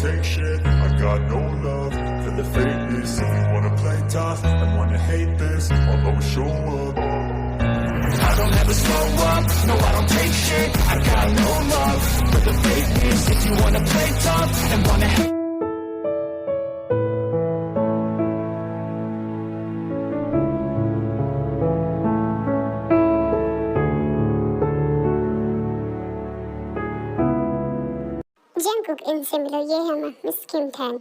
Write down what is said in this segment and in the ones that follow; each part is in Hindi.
take shit. I got no love for the fakeness. If you wanna play tough and wanna hate this, I'll always show up. I don't ever slow up, no I don't take shit. I got no love for the fakeness. If you wanna play tough and wanna hate. Jungkook इनसे मिलो, ये है मिस किम थैंग,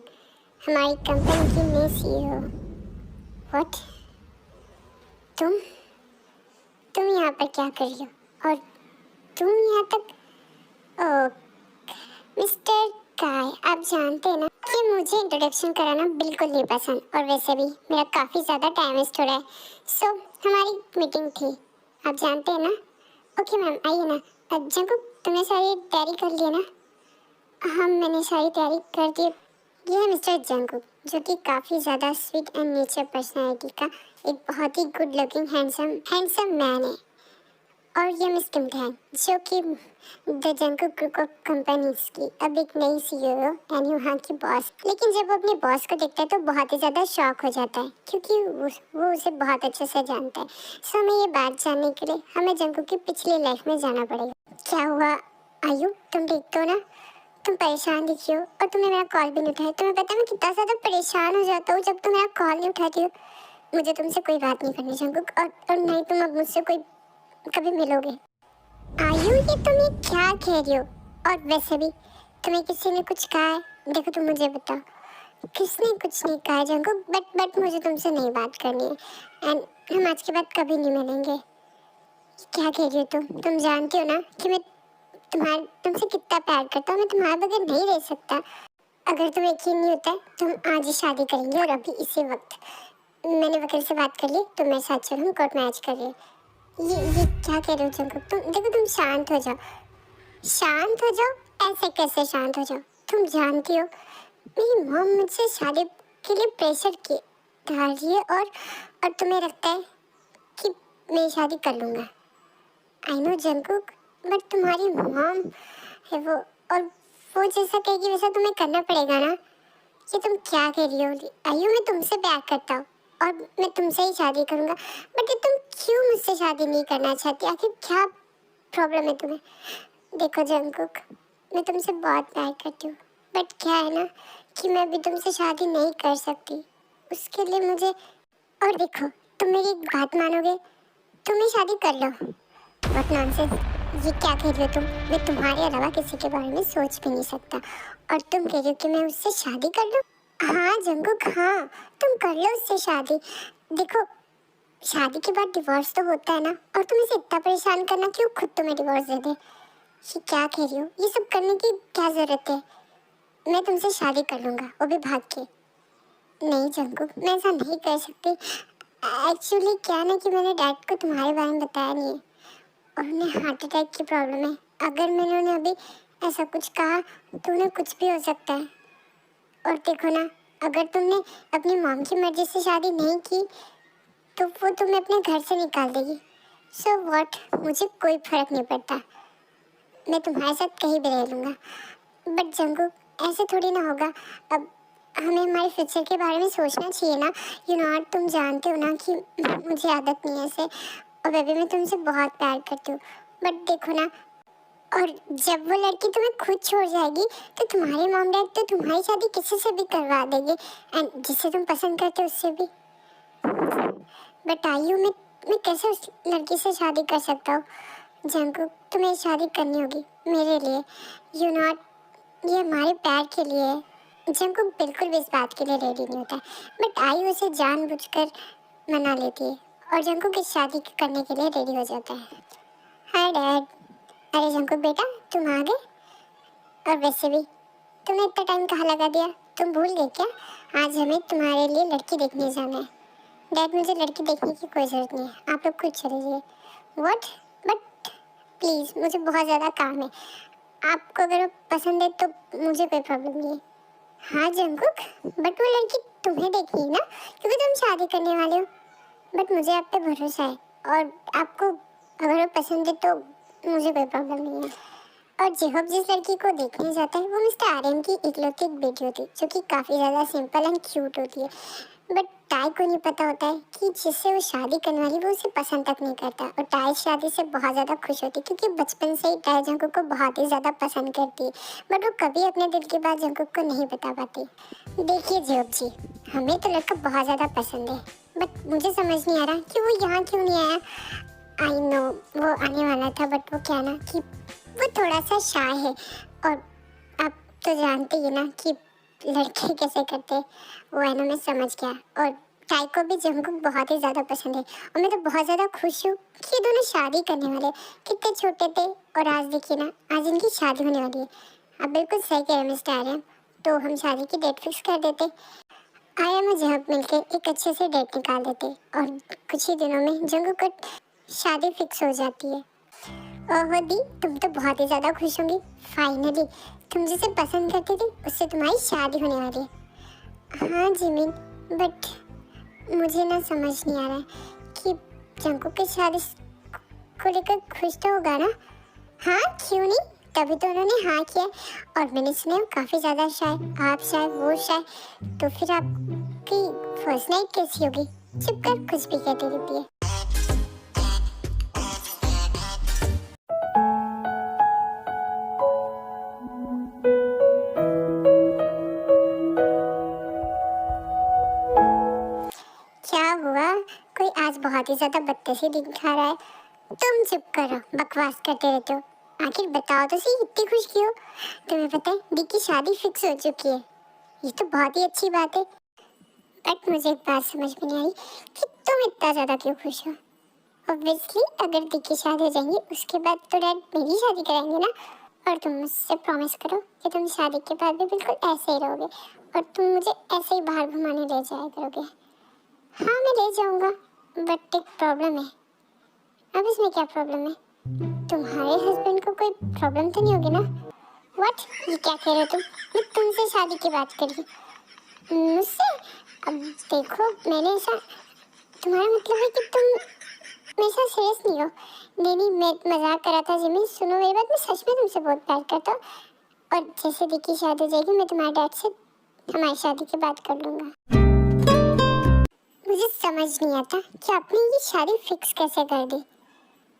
हमारी कंपनी की नई सीईओ। व्हाट? तुम यहाँ पर क्या कर रही हो? और तुम यहाँ तक? ओह मिस्टर काय, आप जानते हैं ना कि मुझे इंट्रोडक्शन कराना बिल्कुल नहीं पसंद, और वैसे भी मेरा काफ़ी ज़्यादा टाइम वेस्ट हो रहा है। सो हमारी मीटिंग थी, आप जानते हैं ना। ओके मैम, आइए ना। जंगकुक, तुमने सारी तैयारी कर ली है ना? हाँ, मैंने सारी तैयारी कर दी। ये है मिस्टर जंगकुक, जो कि काफ़ी ज़्यादा स्वीट एंड नेचर पर्सनैलिटी का एक बहुत ही गुड लुकिंग हैंडसम मैन है। और ये मिस किम थैंग, जो कि the Jungkook group of companies की अब एक नई सीईओ एंड वहाँ की बॉस। लेकिन जब वो अपने बॉस को देखता है तो बहुत ही ज़्यादा शॉक हो जाता है, क्योंकि वो उसे बहुत अच्छे से जानता है। सो हमें ये बात जानने के लिए हमें जंगकुक की पिछली लाइफ में जाना पड़ेगा। क्या हुआ आयु, तुम ठीक तो ना? तुम परेशान दिख रही हो और तुमने मेरा कॉल भी नहीं उठाया। तुम्हें पता है मैं कितना ज़्यादा परेशान हो जाता हूँ जब तुम मेरा कॉल नहीं उठाती हो। मुझे तुमसे कोई बात नहीं करनी जंगकुक, और नहीं तुम अब मुझसे कोई कभी मिलोगे। आयु, ये तुम ये क्या कह रही हो? और वैसे भी तुम्हें किसी ने कुछ कहा है? देखो तुम मुझे बताओ, किसने कुछ नहीं कहा जंगकुक, बट मुझे तुमसे नहीं बात करनी है एंड हम आज के बाद कभी नहीं मिलेंगे। क्या कह रही हो तुम जानती हो ना कि मैं तुमसे कितना प्यार करता हूँ। मैं तुम्हारे बगैर नहीं रह सकता। अगर तुम्हें यकीन नहीं होता है तो हम आज ही शादी करेंगे, और अभी इसी वक्त। मैंने वकील से बात कर ली, तुम मेरे साथ चलो, हम कोर्ट मैच कर रहे हैं। ये क्या कह रहे हो जंगकुक? तुम शांत हो जाओ, शांत हो जाओ। ऐसे कैसे शांत हो जाओ? तुम जानती हो मेरी मॉम मुझसे शादी के लिए प्रेशर डाल रही है, और तुम्हें लगता है कि मैं शादी कर लूँगा। आई नो जंगकुक, बट तुम्हारी मॉम है वो, और वो जैसा कहेगी वैसा तुम्हें करना पड़ेगा ना। ये तुम क्या कह रही हो? आयु, मैं तुमसे प्यार करता हूँ और मैं तुमसे ही शादी करूँगा, बट ये तुम क्यों मुझसे शादी नहीं करना चाहती? आखिर क्या प्रॉब्लम है तुम्हें? देखो जंगकुक, मैं तुमसे बहुत प्यार करती हूँ, बट क्या है ना कि मैं भी तुमसे शादी नहीं कर सकती। उसके लिए मुझे, और देखो तुम मेरी बात मानोगे, तुम ही शादी कर लो। व्हाट नॉनसेंस, ये क्या कह रही हो तुम? मैं तुम्हारे अलावा किसी के बारे में सोच भी नहीं सकता, और तुम कह रही हो कि मैं उससे शादी कर लूँ? हाँ जंगकुक, हाँ तुम कर लो उससे शादी। देखो शादी के बाद डिवोर्स तो होता है ना, और तुम इसे इतना परेशान करना क्यों? खुद तुम्हें डिवोर्स दे दे। ये क्या कह रही हो? ये सब करने की क्या ज़रूरत है? मैं तुमसे शादी कर लूँगा, वो भी भाग के। नहीं जंगकुक, मैं ऐसा नहीं कर सकती। एक्चुअली क्या ना कि मैंने डैड को तुम्हारे बारे में बताया नहीं है, और उन्हें हार्ट अटैक की प्रॉब्लम है। अगर मैंने उन्हें अभी ऐसा कुछ कहा तो उन्हें कुछ भी हो सकता है। और देखो ना, अगर तुमने अपनी मॉम की मर्जी से शादी नहीं की तो वो तुम्हें अपने घर से निकाल देगी। सो व्हाट, मुझे कोई फर्क नहीं पड़ता, मैं तुम्हारे साथ कहीं भी रह लूँगा। बट जंगकुक, ऐसे थोड़ी ना होगा। अब हमें हमारे फ्यूचर के बारे में सोचना चाहिए ना। यू नो, तुम जानते हो ना कि मुझे आदत नहीं है ऐसे, और बेबी मैं तुमसे बहुत प्यार करती हूँ। बट देखो ना, और जब वो लड़की तुम्हें खुद छोड़ जाएगी तो तुम्हारे मॉम डैड तो तुम्हारी शादी किसी से भी करवा देंगे, एंड जिसे तुम पसंद करते हो उससे भी। बट आयु, मैं कैसे उस लड़की से शादी कर सकता हूँ? जंगकुक, तुम्हें शादी करनी होगी मेरे लिए। यू नॉट, ये हमारे प्यार के लिए है। जंगकुक बिल्कुल भी इस बात के लिए रेडी नहीं होता है, बट आयु उसे जानबूझकर मना लेती है, और जंगकुक इस शादी करने के लिए रेडी हो जाता है। Hi dad. अरे जंगकुक बेटा, तुम आ गए? और वैसे भी तुमने इतना टाइम कहाँ लगा दिया? तुम भूल गए क्या? आज हमें तुम्हारे लिए लड़की देखने जाना है। डैड, मुझे लड़की देखने की कोई ज़रूरत नहीं है, आप लोग खुद चले जाइए। व्हाट? बट प्लीज़, मुझे बहुत ज़्यादा काम है। आपको अगर वो पसंद है तो मुझे कोई प्रॉब्लम नहीं है। हाँ जंगकुक, बट वो लड़की तुम्हें देखनी है ना, क्योंकि तुम शादी करने वाले हो। बट मुझे आप पे भरोसा है, और आपको अगर वो पसंद है तो मुझे कोई प्रॉब्लम नहीं है। और जेहोब जिस लड़की को देखने जाता है वो मिस्टर आर्यन की इकलौती एक बेटी होती है जो कि काफ़ी ज़्यादा सिंपल एंड क्यूट होती है। बट टाई को नहीं पता होता है कि जिससे वो शादी करने वाली वो उसे पसंद तक नहीं करता और टाई शादी से बहुत ज़्यादा खुश होती है क्योंकि बचपन से ही टाई जंकुक को बहुत ही ज़्यादा पसंद करती है। बट वो कभी अपने दिल की बात जंकुक को नहीं बता पाती। देखिए जेहोब जी, हमें तो लड़का बहुत ज़्यादा पसंद है बट मुझे समझ नहीं आ रहा कि वो यहाँ क्यों नहीं आया। आई नो वो आने वाला था बट वो क्या ना कि वो थोड़ा सा शाय है और आप तो जानते ही ना कि लड़के कैसे करते हैं। वो है ना, मैं समझ गया। और टाई को भी जंकुक बहुत ही ज़्यादा पसंद है और मैं तो बहुत ज़्यादा खुश हूँ कि ये दोनों शादी करने वाले। कितने छोटे थे और आज देखिए ना, आज इनकी शादी होने वाली है। आप बिल्कुल सही कह रहे हैं मिस्टर आर्यन, तो हम शादी की डेट फिक्स कर देते। आर्यन और जंकुक मिलकर एक अच्छे से डेट निकाल देते और कुछ ही दिनों में जंकुक को शादी फिक्स हो जाती है। ओहो दी, तुम तो बहुत ही ज़्यादा खुश होंगी। फाइनली तुम जिसे पसंद करती थी उससे तुम्हारी शादी होने वाली है। हाँ जिमिन, बट मुझे ना समझ नहीं आ रहा है कि जंकुक की शादी को लेकर खुश तो होगा ना। हाँ क्यों नहीं, तभी तो उन्होंने हाँ किया। और मैंने सुना है काफ़ी ज़्यादा शाय, आप शाय वो शाय, तो फिर आपकी फर्स्ट नाइट कैसी होगी? चुप कर, कुछ भी कहती रहती है। क्या हुआ, कोई आज बहुत ही ज्यादा बदतमीजी दिखा रहा है? तुम चुप करो, बकवास करते रहते हो। आखिर बताओ तो सही, इतनी खुश क्यों? तुम्हें पता है डी की शादी फिक्स हो चुकी है, ये तो बहुत ही अच्छी बात है। बट मुझे एक बात समझ में नहीं आई कि तुम इतना ज्यादा क्यों खुश हो। ऑब्वियसली अगर डी की शादी हो जाएंगी उसके बाद तो डैड मेरी शादी कराएंगे ना। और तुम मुझसे प्रॉमिस करो कि तुम शादी के बाद भी बिल्कुल ऐसे ही रहोगे और तुम मुझे ऐसे ही बाहर घुमाने ले जाया करोगे। हाँ मैं ले जाऊंगा, बट एक प्रॉब्लम है। अब इसमें क्या प्रॉब्लम है? तुम्हारे हस्बैंड को कोई प्रॉब्लम तो नहीं होगी ना? व्हाट, ये क्या कह रहे हो तुम? मैं तुमसे शादी की बात कर रही हूँ, मुझसे? अब देखो मैंने ऐसा, तुम्हारा मतलब है कि तुम मेरे साथ सीरियस नहीं हो? नहीं नहीं, मैं मजाक कर रहा था जिमी। सुनो मेरी बात, मैं सच में तुमसे बहुत प्यार करता हूँ और जैसे दी की शादी हो जाएगी मैं तुम्हारे डैड से हमारी शादी की बात कर लूँगा। मुझे समझ नहीं आता कि आपने ये शादी फिक्स कैसे कर दी।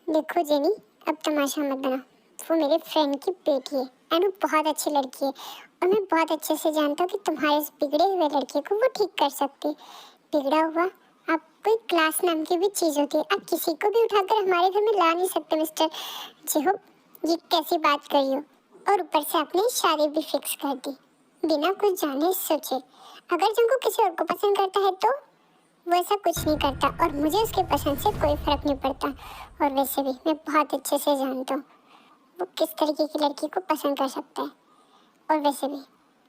देखो जेनी, अब तमाशा मत बना। वो मेरे फ्रेंड की बेटी है एंड वो बहुत अच्छी लड़की है और मैं बहुत अच्छे से जानता हूँ कि तुम्हारे इस बिगड़े हुए लड़के को वो ठीक कर सकती। बिगड़ा हुआ, आप कोई क्लास नाम की भी चीज़ होती है, आप किसी को भी उठाकर हमारे घर में ला नहीं सकते मिस्टर जेहोब। ये कैसी बात कर रही हो? और ऊपर से आपने शादी भी फिक्स कर दी बिना कुछ जाने सोचे। अगर जिनको किसी और को पसंद करता है तो वो ऐसा कुछ नहीं करता और मुझे उसके पसंद से कोई फर्क नहीं पड़ता। और वैसे भी मैं बहुत अच्छे से जानता हूँ वो किस तरीके की लड़की को पसंद कर सकता है। और वैसे भी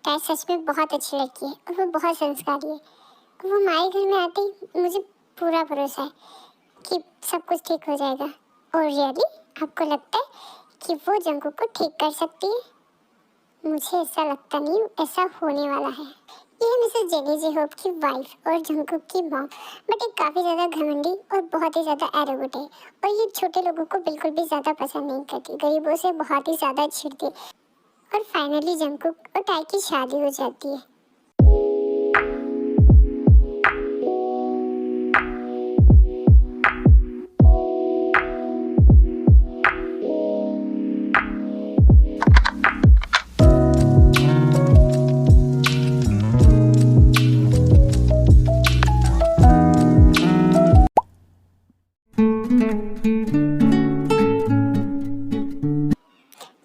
टाई सच में बहुत अच्छी लड़की है और वो बहुत संस्कारी है और वो हमारे घर में आते ही मुझे पूरा भरोसा है कि सब कुछ ठीक हो जाएगा। और रियली आपको लगता है कि वो जंकुक को ठीक कर सकती है? मुझे ऐसा लगता नहीं ऐसा होने वाला है। ये है मिसेस जेनी जेहोब की वाइफ और जंकुक की मॉम, बट ये काफ़ी ज़्यादा घमंडी और बहुत ही ज़्यादा एरोगेंट है और ये छोटे लोगों को बिल्कुल भी ज़्यादा पसंद नहीं करती, गरीबों से बहुत ही ज़्यादा छिड़ती है। और फाइनली जंकुक और टाई की शादी हो जाती है।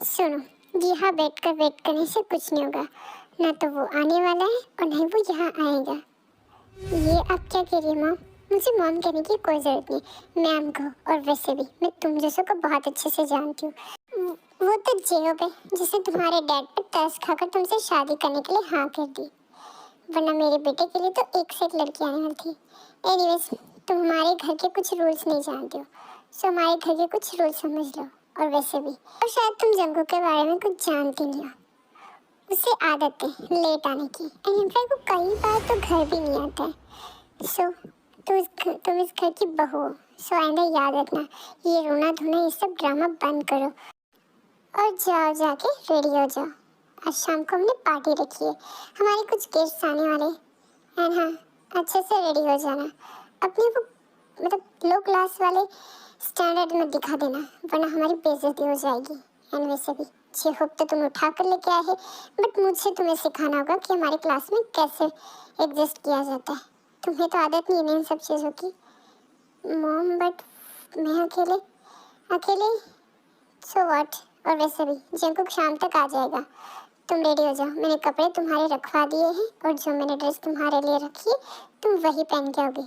सुनो, यहाँ बैठकर वेट करने से कुछ नहीं होगा। ना तो वो आने वाला है और ना ही वो यहाँ आएगा। ये आप क्या कह रही है मॉम? मुझे मॉम कहने की कोई ज़रूरत नहीं, मैम को। और वैसे भी मैं तुम जैसों को बहुत अच्छे से जानती हूँ। वो तो जेहोब है जिसे तुम्हारे डैड पर तरस खाकर तुमसे शादी करने के लिए हाँ कर दी, वरना मेरे बेटे के लिए तो एक से एक लड़की आने वाली थी। एनीवेज, तुम हमारे घर के कुछ रूल्स नहीं जानते हो, सो हमारे घर के कुछ रूल्स समझ लो। और वैसे भी, और शायद तुम जंगू के बारे में कुछ जानती नहीं हो। उसे आदत है लेट आने की एंड इनफैक्ट वो कई बार तो घर भी नहीं आता है। सो तुम इस घर की बहू हो, सो आइंदा याद रखना, ये रोना धोना ये सब ड्रामा बंद करो। और जाओ जाके रेडी हो जाओ। आज शाम को हमने पार्टी रखी है, हमारे कुछ गेस्ट आने वाले हैं। हाँ, अच्छे से रेडी हो जाना। अपनी वो मतलब लो क्लास वाले स्टैंडर्ड में दिखा देना, वरना हमारी बेइज्जती हो जाएगी। एंड वैसे भी ये होप तो तुम उठा कर लेके आए हैं, बट मुझे तुम्हें सिखाना होगा कि हमारी क्लास में कैसे एडजस्ट किया जाता है। तुम्हें तो आदत नहीं है इन सब चीज़ों की मॉम, बट मैं अकेले अकेले सो व्हाट। और वैसे भी जंकुक शाम तक आ जाएगा, तुम रेडी हो जाओ। मैंने कपड़े तुम्हारे रखवा दिए हैं और जो मैंने ड्रेस तुम्हारे लिए रखी है तुम वही पहन के आओगे।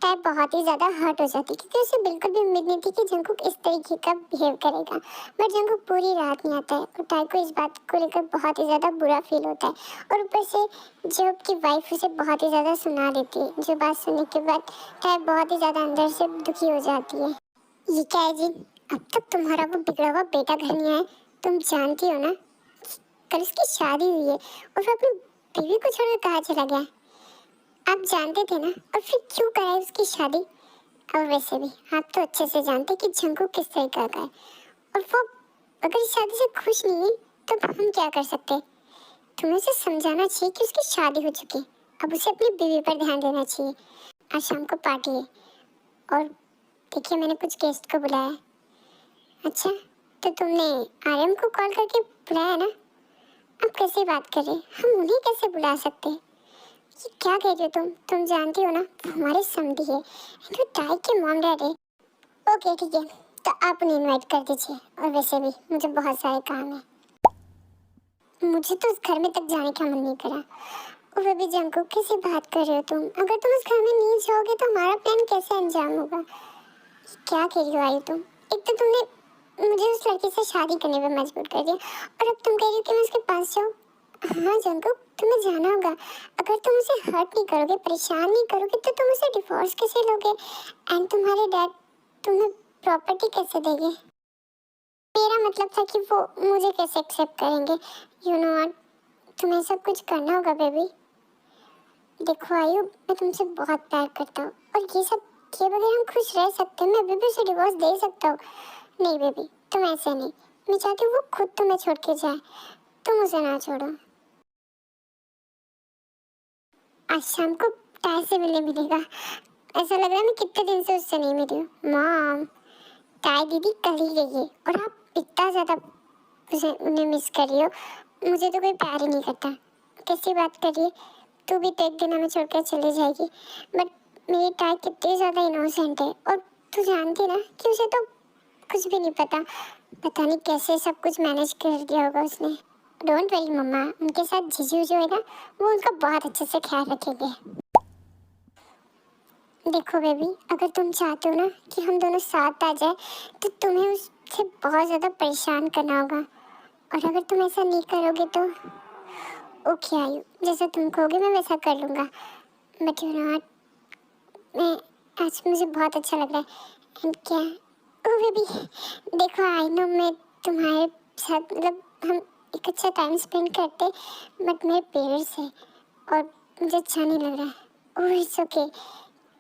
टाइप बहुत ही ज़्यादा हर्ट हो जाती क्योंकि उसे बिल्कुल भी उम्मीद नहीं थी कि जंकुक इस तरीके का बिहेव करेगा, बट जंकुक पूरी रात नहीं आता है और टाई को इस बात को लेकर बहुत ही ज़्यादा बुरा फील होता है। और ऊपर से जो की वाइफ उसे बहुत ही ज़्यादा सुना देती है, जो बात सुनने के बाद टाइप बहुत ही ज़्यादा अंदर से दुखी हो जाती है। ये क्या है जी, अब तक तुम्हारा वो बिगड़ा हुआ बेटा घर नहीं आया। तुम जानती हो ना कल उसकी शादी हुई है और फिर अपनी बीवी को छोड़कर कहाँ चला गया। आप जानते थे ना, और फिर क्यों कराई उसकी शादी। और वैसे भी आप तो अच्छे से जानते कि जंकुक किस तरीके का है, और वो अगर इस शादी से खुश नहीं है तो हम क्या कर सकते। तुम्हें उसे समझाना चाहिए कि उसकी शादी हो चुकी है, अब उसे अपनी बीवी पर ध्यान देना चाहिए। आज शाम को पार्टी है और देखिए मैंने कुछ गेस्ट को बुलाया है। अच्छा, तो तुमने आर्यन को कॉल करके बुलाया ना। अब कैसी बात कर रहे हैं, हम उन्हें कैसे बुला सकते हैं। ये क्या कह रही हो तुम जानती हो ना वो हमारे समधी है, इनको टाई के मॉम डैड है। ओके ठीक है, तो आप उन्हें इनवाइट कर दीजिए। और वैसे भी मुझे बहुत सारे काम है, मुझे तो उस घर में तक जाने का मन नहीं करा। और वो भी जंकुक, कैसी बात कर रहे हो तुम। अगर तुम उस घर में नहीं जाओगे तो हमारा प्लान कैसे अंजाम होगा। क्या कह रही हो आयु तुम। एक तो तुमने मुझे उस लड़की से शादी करने पर मजबूर कर दिया और अब तुम कह रही हो कि मैं उसके पास जाऊँ। हाँ जंकुक, तुम्हें जाना होगा। अगर तुम उसे हर्ट नहीं करोगे, परेशान नहीं करोगे तो तुम उसे डिवोर्स कैसे लोगे। एंड तुम्हारे डैड तुम्हें प्रॉपर्टी कैसे देंगे। मेरा मतलब था कि वो मुझे कैसे एक्सेप्ट करेंगे। यू नो व्हाट, तुम्हें सब कुछ करना होगा बेबी। देखो आयु, मैं तुमसे बहुत प्यार करता हूँ और ये सब किए बगैर हम खुश रह सकते हैं। मैं अभी भी उसे डिवोर्स दे सकता हूँ। नहीं बेबी, तुम ऐसे नहीं। मैं चाहती हूँ वो खुद तुम्हें छोड़ के जाए, तुम उसे ना छोड़ो। आज शाम को टाई से मिलेगा। ऐसा लग रहा है मैं कितने दिन से उससे नहीं मिली हूँ। मॉम, टाई दीदी कल ही गई है और आप इतना ज़्यादा उन्हें मिस कर रही हो। मुझे तो कोई प्यार ही नहीं करता। कैसी बात कर रही है, तू भी तो एक दिन हमें छोड़कर चले जाएगी। बट मेरी टाई कितनी ज़्यादा इनोसेंट है और तू जानती ना कि उसे तो कुछ भी नहीं पता। पता नहीं कैसे सब कुछ मैनेज कर दिया होगा उसने। डोंट वरी मम्मा, उनके साथ जीजू जो है ना वो उनका बहुत अच्छे से ख्याल रखेंगे। देखो बेबी, अगर तुम चाहते हो ना कि हम दोनों साथ आ जाए तो तुम्हें उससे बहुत ज़्यादा परेशान करना होगा। और अगर तुम ऐसा नहीं करोगे तो ओके आयु, जैसा तुम कहोगे मैं वैसा कर लूँगा। बट यू नो, मैं आज मुझे बहुत अच्छा लग रहा है। एंड क्या ओ बेबी, देखो आई नो मैं तुम्हारे साथ मतलब हम एक अच्छा टाइम स्पेंड करते, बट मेरे पेरेंट्स है और मुझे अच्छा नहीं लग रहा है। ओह इट्स ओके,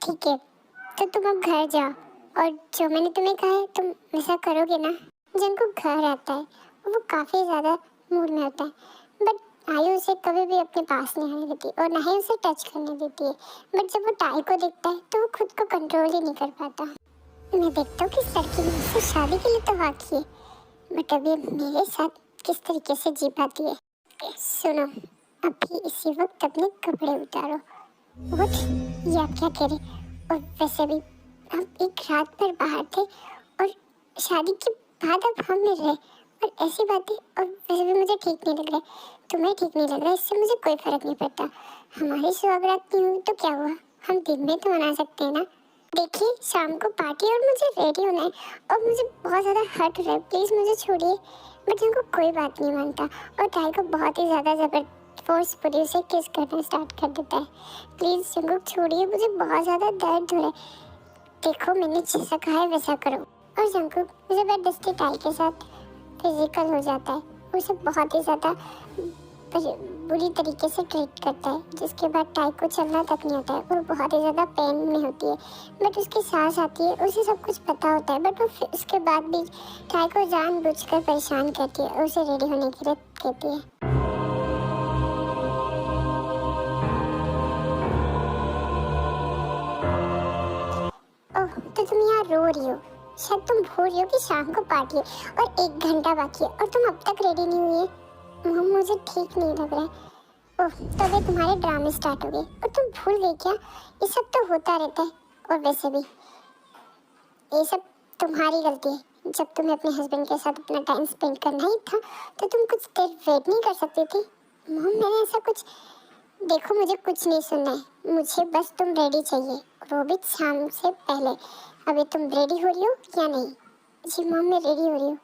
ठीक है, तो तुम अब घर जाओ और जो मैंने तुम्हें कहा है तुम वैसा करोगे ना। जिनको घर आता है वो काफ़ी ज़्यादा मूड में होता है, बट आयु उसे कभी भी अपने पास नहीं आने देती और ना ही उसे टच करने देती है। बट जब वो टाई को देखता है तो वो खुद को कंट्रोल ही नहीं कर पाता। मैं देखता हूँ कि इस लड़की ने मुझसे शादी के लिए तो वाक़ई है, बट अभी मेरे साथ किस तरीके से जी पाती है। सुनो, अभी इसी वक्त अपने कपड़े उतारो। व्हाट, ये आप क्या कह रहे। और वैसे भी हम एक रात भर बाहर थे और शादी के बाद अब हम मिल रहे और ऐसी बातें। और वैसे भी मुझे ठीक नहीं लग रहा है, तुम्हें ठीक नहीं लग रहा है, इससे मुझे कोई फ़र्क नहीं पड़ता। हमारी सुहागरात नहीं हुई तो क्या हुआ, हम दिन में तो मना सकते हैं ना। देखिए शाम को पार्टी और मुझे रेडी होना है और मुझे बहुत ज़्यादा हर्ट हो रहा है, प्लीज़ मुझे छोड़िए। बट उनको कोई बात नहीं मानता और टाई को बहुत ही ज़्यादा फोर्सफुली उसे किस करना स्टार्ट कर देता है। प्लीज़ जंकुक छोड़िए, मुझे बहुत ज़्यादा दर्द हो रहा है। देखो मैंने जैसा कहा है वैसा करो। और जंकुक, मुझे ज़बरदस्ती टाई के साथ फिजिकल हो जाता है, उसे बहुत ही ज़्यादा बुरी तरीके से ट्रीट करता है, जिसके बाद टाई को चलना तक नहीं आता है और बहुत ही ज़्यादा पेन में होती है। बट उसकी सास आती है, उसे सब कुछ पता होता है, बट वो फिर उसके बाद भी टाई को जानबूझकर परेशान करती है और उसे रेडी होने के लिए कहती है। ओह, तो तुम यहाँ रो रही हो, शायद तुम भूल रही हो कि शाम को पार्टी है और 1 घंटा बाकी है और तुम अब तक रेडी नहीं हुई है। मम्मी, मुझे ठीक नहीं लग रहा है। ओह, तो अभी तुम्हारे ड्रामे स्टार्ट हो गए और तुम भूल गई क्या? ये सब तो होता रहता है। और वैसे भी ये सब तुम्हारी गलती है। जब तुम्हें अपने हस्बैंड के साथ अपना टाइम स्पेंड करना ही था तो तुम कुछ देर वेट नहीं कर सकती थी? मम्मी, मैंने ऐसा कुछ, देखो मुझे कुछ नहीं सुनना है, मुझे बस तुम रेडी चाहिए और वो भी शाम से पहले। अभी तुम रेडी हो रही हो या नहीं? जी मम्मी, मैं रेडी हो रही हूँ।